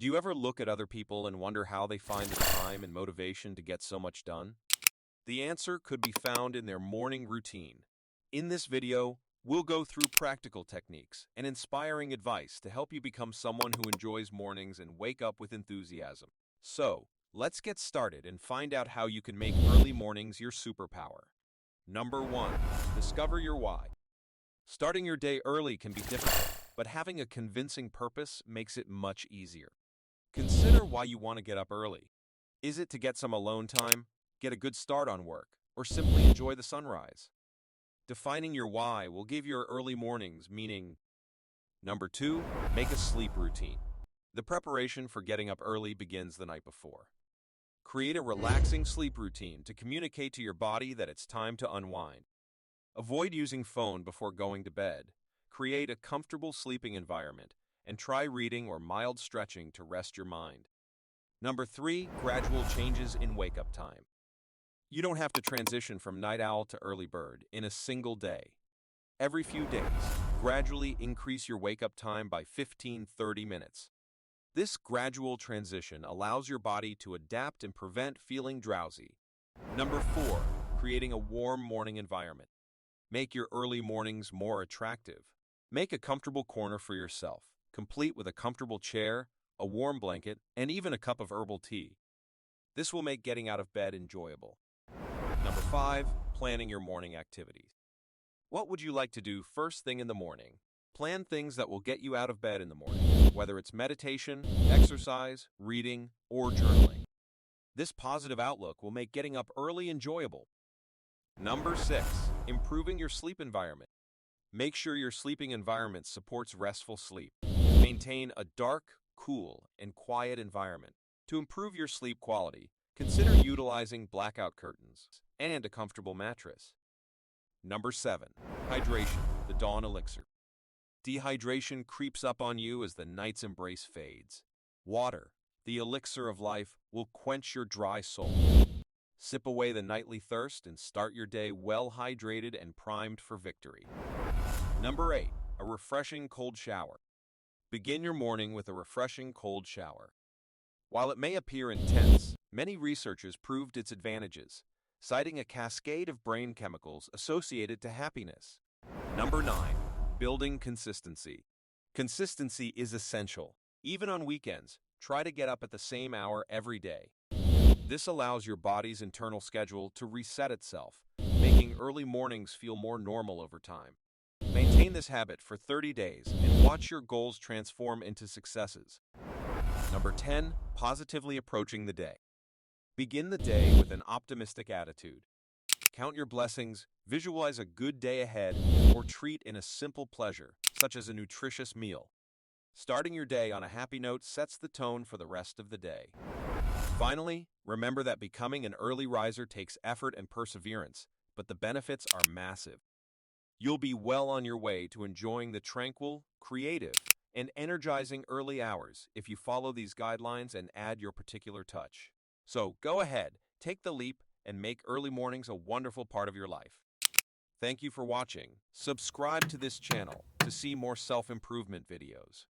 Do you ever look at other people and wonder how they find the time and motivation to get so much done? The answer could be found in their morning routine. In this video, we'll go through practical techniques and inspiring advice to help you become someone who enjoys mornings and wake up with enthusiasm. So, let's get started and find out how you can make early mornings your superpower. Number 1. Discover your why. Starting your day early can be difficult, but having a convincing purpose makes it much easier. Consider why you want to get up early. Is it to get some alone time, get a good start on work, or simply enjoy the sunrise? Defining your why will give your early mornings meaning. Number 2, make a sleep routine. The preparation for getting up early begins the night before. Create a relaxing sleep routine to communicate to your body that it's time to unwind. Avoid using phone before going to bed. Create a comfortable sleeping environment and try reading or mild stretching to rest your mind. Number 3, gradual changes in wake-up time. You don't have to transition from night owl to early bird in a single day. Every few days, gradually increase your wake-up time by 15-30 minutes. This gradual transition allows your body to adapt and prevent feeling drowsy. Number 4, creating a warm morning environment. Make your early mornings more attractive. Make a comfortable corner for yourself, complete with a comfortable chair, a warm blanket, and even a cup of herbal tea. This will make getting out of bed enjoyable. Number 5, planning your morning activities. What would you like to do first thing in the morning? Plan things that will get you out of bed in the morning, whether it's meditation, exercise, reading, or journaling. This positive outlook will make getting up early enjoyable. Number 6, improving your sleep environment. Make sure your sleeping environment supports restful sleep. Maintain a dark, cool, and quiet environment. To improve your sleep quality, consider utilizing blackout curtains and a comfortable mattress. Number 7, hydration, the dawn elixir. Dehydration creeps up on you as the night's embrace fades. Water, the elixir of life, will quench your dry soul. Sip away the nightly thirst and start your day well hydrated and primed for victory. Number 8, a refreshing cold shower. Begin your morning with a refreshing cold shower. While it may appear intense, many researchers proved its advantages, citing a cascade of brain chemicals associated to happiness. Number 9, building consistency. Consistency is essential. Even on weekends, try to get up at the same hour every day. This allows your body's internal schedule to reset itself, making early mornings feel more normal over time. Maintain this habit for 30 days and watch your goals transform into successes. Number 10, positively approaching the day. Begin the day with an optimistic attitude. Count your blessings, visualize a good day ahead, or treat in a simple pleasure, such as a nutritious meal. Starting your day on a happy note sets the tone for the rest of the day. Finally, remember that becoming an early riser takes effort and perseverance, but the benefits are massive. You'll be well on your way to enjoying the tranquil, creative, and energizing early hours if you follow these guidelines and add your particular touch. So go ahead, take the leap, and make early mornings a wonderful part of your life. Thank you for watching. Subscribe to this channel to see more self-improvement videos.